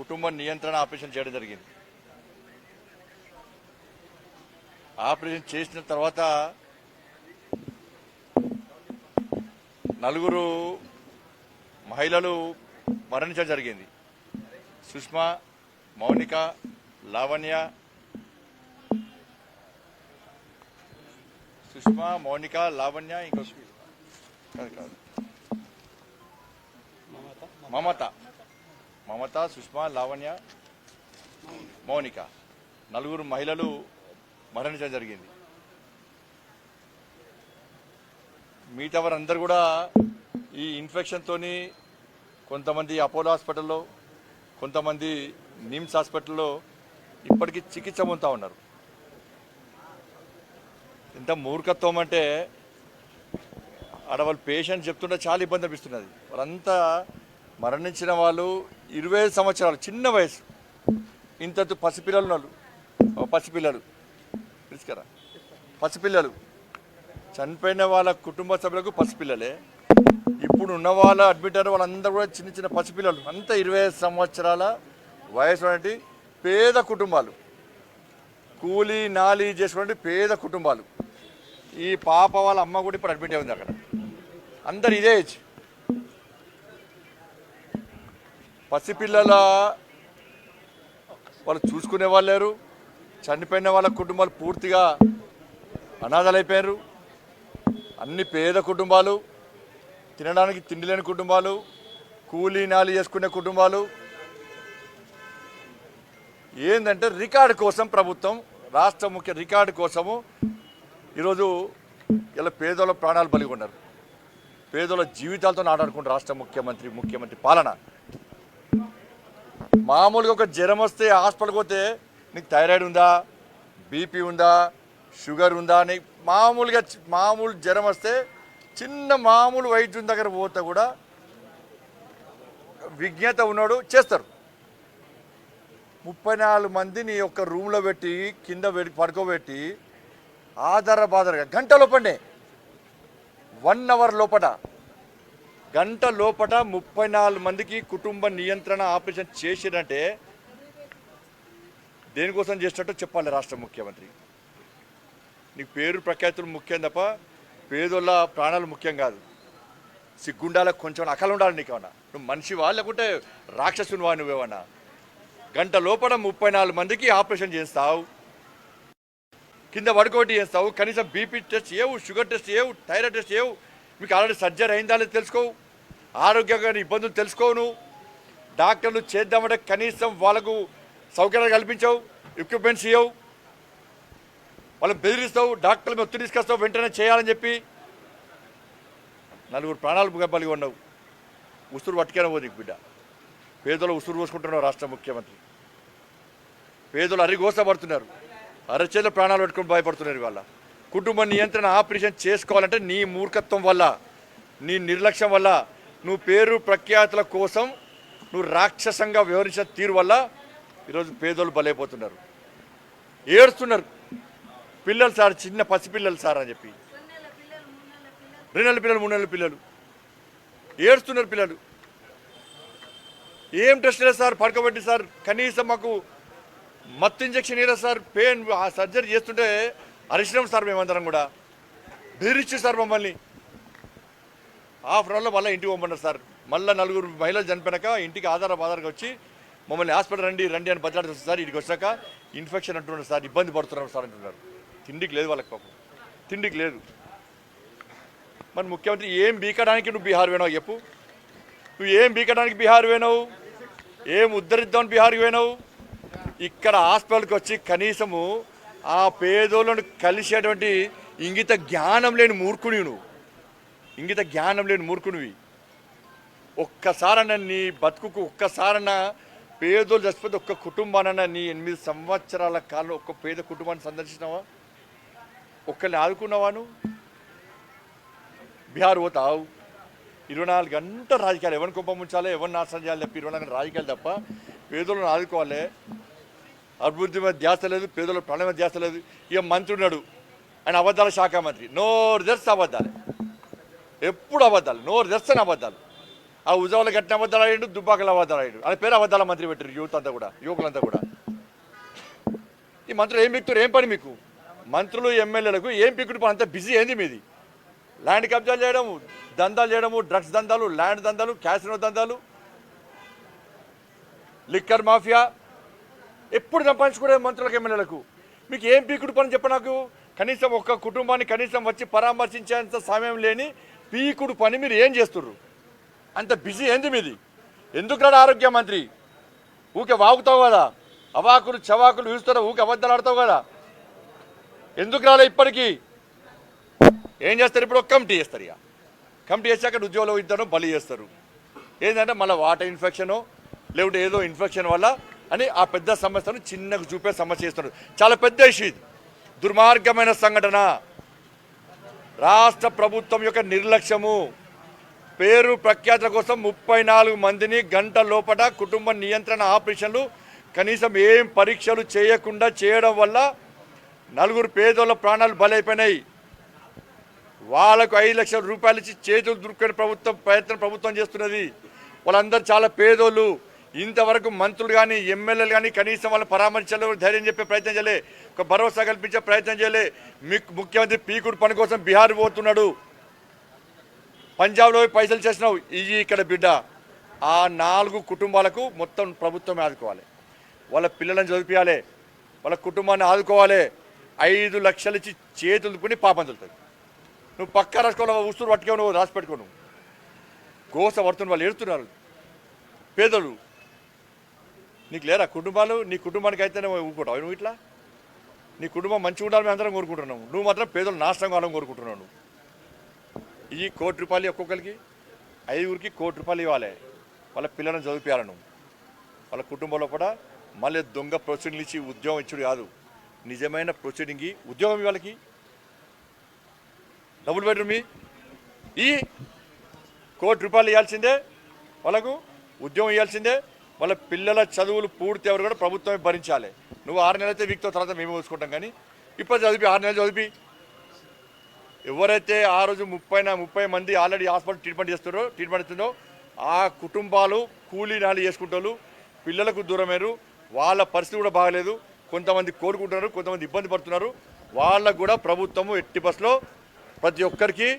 కుటుంబ నియంత్రణ ఆపరేషన్ చేయడం జరిగింది. ఆపరేషన్ చేసిన తర్వాత 4 మహిళలు మరణించడం జరిగింది. సుష్మా, మౌనిక, లావణ్య, ఇంకో కాదు మమత, సుష్మా, లావణ్య, మౌనిక 4 మహిళలు మరణించడం జరిగింది. మిగతా వారందరూ కూడా ఈ ఇన్ఫెక్షన్తోని కొంతమంది అపోలో హాస్పిటల్లో, కొంతమంది నిమ్స్ హాస్పిటల్లో ఇప్పటికీ చికిత్స పొందుతూ ఉన్నారు. ఎంత మూర్ఖత్వం అంటే ఆడ వాళ్ళు పేషెంట్ చెప్తుంటే చాలా ఇబ్బంది అనిపిస్తున్నది. వాళ్ళంతా మరణించిన వాళ్ళు 25 సంవత్సరాలు, చిన్న వయసు, ఇంత పసిపిల్లలు ఉన్నారు. పసిపిల్లలు చనిపోయిన వాళ్ళ కుటుంబ సభ్యులకు పసిపిల్లలే. ఇప్పుడు ఉన్న వాళ్ళ అడ్మిట్ అయిన వాళ్ళందరూ కూడా చిన్న చిన్న పసిపిల్లలు, అంతా 25 సంవత్సరాల వయసు వంటి పేద కుటుంబాలు, కూలీ నాలి చేసుకునే పేద కుటుంబాలు. ఈ పాప వాళ్ళ అమ్మ కూడా ఇప్పుడు అడ్మిట్ అయింది అక్కడ. అందరు ఇదే ఏజ్. పసిపిల్లల వాళ్ళు చూసుకునే వాళ్ళు లేరు. చనిపోయిన వాళ్ళ కుటుంబాలు పూర్తిగా అనాథలైపోయారు. అన్ని పేద కుటుంబాలు, తినడానికి తిండి లేని కుటుంబాలు, కూలీ నాలి చేసుకునే కుటుంబాలు. ఏంటంటే రికార్డు కోసం ప్రభుత్వం, రాష్ట్ర ముఖ్య రికార్డు కోసము ఈరోజు ఇలా పేదోళ్ళ ప్రాణాలు బలిగొన్నారు. పేదోళ్ళ జీవితాలతో ఆడాడుకుంటారు రాష్ట్ర ముఖ్యమంత్రి పాలన. మామూలుగా ఒక జ్వరం వస్తే హాస్పిటల్కి పోతే నీకు థైరాయిడ్ ఉందా, బీపీ ఉందా, షుగర్ ఉందా అని మామూలు జ్వరం వస్తే చిన్న మామూలు వైద్యుని దగ్గర పోతే కూడా విజ్ఞత ఉన్నాడు చేస్తారు. 34 మందిని ఒక రూమ్లో పెట్టి కింద పడుకోబెట్టి బాధరగా గంట లోపలనే 1 అవర్ లోపల 34 మందికి కుటుంబ నియంత్రణ ఆపరేషన్ చేసిరంటే దేనికోసం చేసినట్టు చెప్పాలి రాష్ట్ర ముఖ్యమంత్రి. నీకు పేరు ప్రఖ్యాతులు ముఖ్యం తప్ప పేదోళ్ళ ప్రాణాలు ముఖ్యం కాదు. సిగ్గుండాలకు కొంచెం అకలు ఉండాలి. నీకేమన్నా నువ్వు మనిషివా లేకుంటే రాక్షసునివా? నువ్వేమన్నా గంట లోపల 34 మందికి ఆపరేషన్ చేస్తావు, కింద పడుకోటి చేస్తావు, కనీసం బీపీ టెస్ట్ చేయవు, షుగర్ టెస్ట్ చేయవు, థైరాయిడ్ టెస్ట్ చేయవు. మీకు ఆల్రెడీ సర్జరీ అయిందా లేదు తెలుసుకోవు, ఆరోగ్యంగా ఇబ్బందులు తెలుసుకోవు. నువ్వు డాక్టర్లు చేద్దామంటే కనీసం వాళ్ళకు సౌకర్యాలు కల్పించవు, ఎక్విప్మెంట్స్ ఇవ్వవు, వాళ్ళని బెదిరిస్తావు, డాక్టర్ల మీద ఒత్తిడి తీసుకొస్తావు వెంటనే చేయాలని చెప్పి. 4 ప్రాణాలు బలిగి ఉన్నావు. ఉసురు పట్టుకనే పోదు నీకు బిడ్డ. పేదలు ఉసురు పోసుకుంటున్నారు రాష్ట్ర ముఖ్యమంత్రి. పేదలు అరిగోసపడుతున్నారు, అరచేతుల ప్రాణాలు పెట్టుకుని భయపడుతున్నారు. వాళ్ళ కుటుంబ నియంత్రణ ఆపరేషన్ చేసుకోవాలంటే నీ మూర్ఖత్వం వల్ల, నీ నిర్లక్ష్యం వల్ల, నువ్వు పేరు ప్రఖ్యాతుల కోసం నువ్వు రాక్షసంగా వ్యవహరించిన తీరు వల్ల ఈరోజు పేదోళ్ళు బలైపోతున్నారు, ఏడుస్తున్నారు. పిల్లలు సార్, చిన్న పసిపిల్లలు సార్ అని చెప్పి 2 నెలల పిల్లలు, 3 నెలల పిల్లలు ఏడుస్తున్నారు. పిల్లలు ఏం టెస్ట్ లేదు సార్, పడుకోబెట్టి సార్, కనీసం మాకు మత్తు ఇంజక్షన్ ఇవ్వలేదు సార్, పెయిన్ సర్జరీ చేస్తుంటే అరిచినాం సార్, మేమందరం కూడా బెదిరించి సార్ మమ్మల్ని. హాఫ్ అవర్లో మళ్ళీ ఇంటికి పంపన్నారు సార్. మళ్ళీ 4 మహిళలు చనిపోయినాక ఇంటికి ఆధారంగా వచ్చి మమ్మల్ని హాస్పిటల్ రండి అని బతలాడుతుంది సార్. ఇంటికి వచ్చాక ఇన్ఫెక్షన్ అంటున్నారు సార్, ఇబ్బంది పడుతున్నారు సార్ అంటున్నారు. తిండికి లేదు వాళ్ళకి, పాపం తిండికి లేదు. మరి ముఖ్యమంత్రి ఏం బీకడానికి నువ్వు బీహార్ పోయినావు చెప్పు? నువ్వు ఏం బీకడానికి బీహార్ పోయినావు? ఏం ఉద్ధరిద్దామని బీహార్కి పోయినావు? ఇక్కడ హాస్పిటల్కి వచ్చి కనీసము ఆ పేదోళ్ళను కలిసేటువంటి ఇంగిత జ్ఞానం లేని మూర్ఖునివి నువ్వు. ఇంగిత జ్ఞానం లేని మూర్ఖునివి. ఒక్కసారన్నా నీ బతుకుకు ఒక్కసారన్నా పేదోళ్ళు చచ్చిపోతే ఒక్క కుటుంబానన్నా నీ 8 సంవత్సరాల కాలంలో ఒక్క పేద కుటుంబాన్ని సందర్శించినావా? ఒక్కరిని ఆదుకున్నావా? నువ్వు బీహార్ పోతావు, 24 గంటలు రాజకీయాలు, ఎవరిని కుప్ప ముంచాలి, ఎవరిని నాశనం చేయాలి తప్ప 24 గంటలు రాజకీయాలు తప్ప పేదోళ్ళని ఆదుకోవాలి. అభివృద్ధి మీద ధ్యాస లేదు, పేదోళ్ళ ప్రాణం మీద ధ్యాస లేదు. ఇక మంత్రి ఉన్నాడు, ఆయన అబద్ధాల శాఖ మంత్రి, నోరు తెరిస్తే అబద్ధాలే, ఎప్పుడు అబద్ధాలు, నోరు తెరిస్తేనే అబద్ధాలు. ఆ ఉజావుల గట్టిన అబద్ధాలు ఆడాడు, దుబ్బాకల అబద్ధాలు ఆడాడు. అది పేరు అబద్ధాల మంత్రి పెట్టారు యూత్ అంతా కూడా, యువకులంతా కూడా. ఈ మంత్రులు ఏం పిక్తారు? ఏం పని మీకు? మంత్రులు ఎమ్మెల్యేలకు ఏం పిక్కుడు పని? అంత బిజీ ఏంది మీది? ల్యాండ్ కబ్జాలు చేయడము, దందాలు చేయడము, డ్రగ్స్ దందాలు, ల్యాండ్ దందాలు, క్యాసినో దందాలు, లిక్కర్ మాఫియా, ఎప్పుడు సంపాదించుకునే మంత్రులకు ఎమ్మెల్యేలకు. మీకు ఏం పీకుడు పని చెప్ప నాకు. కనీసం ఒక్క కుటుంబాన్ని కనీసం వచ్చి పరామర్శించేంత సమయం లేని పీకుడు పని మీరు ఏం చేస్తుర్రు? అంత బిజీ ఏంది మీది? ఎందుకు రాడు ఆరోగ్య మంత్రి? ఊకే వాగుతావు కదా, అవాకులు చవాకులు చూస్తారా, ఊకే అబద్ధాలు ఆడతావు కదా, ఎందుకు రాలే ఇప్పటికీ? ఏం చేస్తారు ఇప్పుడు? కమిటీ చేస్తారు. ఇక కమిటీ చేశాక ఉద్యోగులు ఇద్దరు బలి చేస్తారు. ఏంటంటే మళ్ళీ వాటర్ ఇన్ఫెక్షను లేకుంటే ఏదో ఇన్ఫెక్షన్ వల్ల అని ఆ పెద్ద సమస్యను చిన్నగా చూపే సమస్య చేస్తున్నారు. చాలా పెద్ద ఇష్యూ ఇది, దుర్మార్గమైన సంఘటన. రాష్ట్ర ప్రభుత్వం యొక్క నిర్లక్ష్యము. పేరు ప్రఖ్యాతుల కోసం 34 మందిని గంట లోపల కుటుంబ నియంత్రణ ఆపరేషన్లు కనీసం ఏం పరీక్షలు చేయకుండా చేయడం వల్ల 4 పేదోళ్ళ ప్రాణాలు బలైపోయినాయి. వాళ్ళకు 5 లక్షల రూపాయలు ఇచ్చి చేతులు దురుకునే ప్రయత్నం ప్రభుత్వం చేస్తున్నది. వాళ్ళందరూ చాలా పేదోళ్ళు. ఇంతవరకు మంత్రులు కానీ ఎమ్మెల్యేలు కానీ కనీసం వాళ్ళని పరామర్శలు ధైర్యం చెప్పే ప్రయత్నం చేయలే, ఒక భరోసా కల్పించే ప్రయత్నం చేయలే. ముఖ్యమంత్రి పీకుడు పని కోసం బీహార్ పోతున్నాడు, పంజాబ్లో పైసలు చేసినావు. ఇది ఇక్కడ బిడ్డ. ఆ 4 కుటుంబాలకు మొత్తం ప్రభుత్వం ఆదుకోవాలి, వాళ్ళ పిల్లలను చదివించాలి, వాళ్ళ కుటుంబాన్ని ఆదుకోవాలి. 5 లక్షలు ఇచ్చి చేతులు దుక్కుని పాపం చదువుతుంది. నువ్వు పక్క రాసుకోవాలి, ఉస్తురు పట్టుకో, నువ్వు రాసి పెట్టుకో. నువ్వు గోస పడుతున్న వాళ్ళు ఏడుతున్నారు పేదలు. నీకు లేరా కుటుంబాలు? నీ కుటుంబానికి అయితేనే ఊరుకుంటావు నువ్వు. ఇట్లా నీ కుటుంబం మంచిగా ఉండాలని మేము అందరం కోరుకుంటున్నావు, నువ్వు మాత్రం పేదలు నాశనం కావాలని కోరుకుంటున్నావు. నువ్వు ఈ ₹1 కోటి ఒక్కొక్కరికి 5గురికి ₹1 కోటి ఇవ్వాలి, వాళ్ళ పిల్లలను చదివించాలి. నువ్వు వాళ్ళ కుటుంబంలో కూడా మళ్ళీ దొంగ ప్రొసీడింగ్లు ఇచ్చి ఉద్యోగం ఇచ్చుడు కాదు, నిజమైన ప్రొసీడింగ్ ఉద్యోగం వాళ్ళకి డబుల్ బెడ్రూమ్ ఈ ₹1 కోటి ఇవ్వాల్సిందే, వాళ్ళకు ఉద్యోగం ఇవ్వాల్సిందే. వాళ్ళ పిల్లల చదువులు పూర్తి ఎవరు కూడా ప్రభుత్వమే భరించాలి. నువ్వు 6 నెలలు అయితే వీక్తో తర్వాత మేము చూసుకుంటాం, కానీ ఇప్పుడు చదివి 6 నెలలు చదివి ఎవరైతే ఆ రోజు 30 మంది ఆల్రెడీ హాస్పిటల్ ట్రీట్మెంట్ ఇస్తుందో ఆ కుటుంబాలు కూలీ నాలి చేసుకుంటారు, పిల్లలకు దూరమేరు, వాళ్ళ పరిస్థితి కూడా బాగలేదు. కొంతమంది కోరుకుంటున్నారు, కొంతమంది ఇబ్బంది పడుతున్నారు. వాళ్ళకు కూడా ప్రభుత్వము ఎట్టి బస్సులో ప్రతి ఒక్కరికి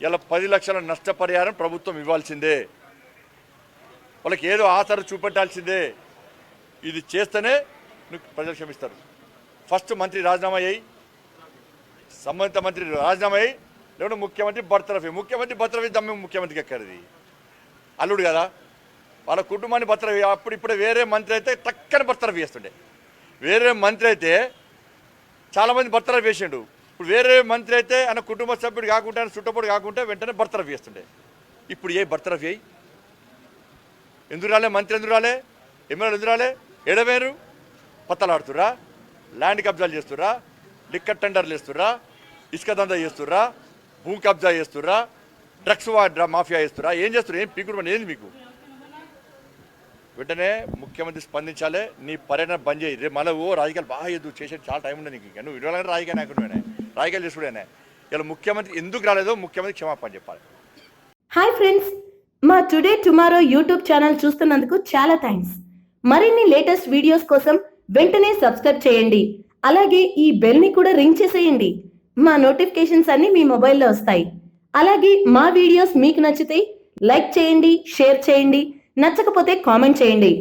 ఇలా 10 లక్షల నష్టపరిహారం ప్రభుత్వం ఇవ్వాల్సిందే. వాళ్ళకి ఏదో ఆసర చూపెట్టాల్సిందే. ఇది చేస్తేనే ప్రజలు క్షమిస్తారు. ఫస్ట్ మంత్రి రాజీనామా అయ్యి, సంబంధిత మంత్రి రాజీనామా అయ్యి, లేకుంటే ముఖ్యమంత్రి బర్తరఫీ. ముఖ్యమంత్రి బర్తరఫీ దమ్మే ముఖ్యమంత్రికి ఎక్కడిది? అల్లుడు కదా, వాళ్ళ కుటుంబాన్ని బర్తరఫీ. ఇప్పుడే వేరే మంత్రి అయితే టక్కని బర్తరఫీ చేస్తుండే. వేరే మంత్రి అయితే చాలామంది బర్తరఫీ చేసిండు. ఇప్పుడు వేరే మంత్రి అయితే ఆయన కుటుంబ సభ్యుడు కాకుండా, ఆయన చుట్టపొడు కాకుంటే వెంటనే బర్తరఫీ చేస్తుండే. ఇప్పుడు ఏ బర్తరఫీ అయ్యి ఎందుకు రాలే? మంత్రి ఎందుకు రాలే? ఎమ్మెల్యేలు ఎందుకు రాలే? ఎడవేరు పత్తలాడుతుర్రా, ల్యాండ్ కబ్జాలు చేస్తుర్రా, లిక్కర్ టెండర్లు చేస్తుర్రా, ఇసుక దందా చేస్తుర్రా, భూ కబ్జా చేస్తుర్రా, డ్రగ్స్ మాఫియా చేస్తుర్రా, ఏం చేస్తున్నారు? ఏం పీకుడు ఏంది మీకు? వెంటనే ముఖ్యమంత్రి స్పందించాలి. నీ పర్యటన బంద్ చేయి. రేపు మళ్ళీ రాజకీయాలు బాగా ఎదురు చేసే చాలా టైం ఉంది నీకు. నువ్వు ఇవ్వాలంటే రాజకీయ నాయకుడు, రాజకీయాలు చేసుకునే. ఇలా ముఖ్యమంత్రి ఎందుకు రాలేదో ముఖ్యమంత్రి క్షమాపణ చెప్పాలి. హాయ్ ఫ్రెండ్స్, మా టుడే టుమారో యూట్యూబ్ ఛానల్ చూస్తున్నందుకు చాలా థ్యాంక్స్. మరిన్ని లేటెస్ట్ వీడియోస్ కోసం వెంటనే సబ్స్క్రైబ్ చేయండి. అలాగే ఈ బెల్ ని కూడా రింగ్ చేసేయండి. మా నోటిఫికేషన్స్ అన్ని మీ మొబైల్లో వస్తాయి. అలాగే మా వీడియోస్ మీకు నచ్చితే లైక్ చేయండి, షేర్ చేయండి, నచ్చకపోతే కామెంట్ చేయండి.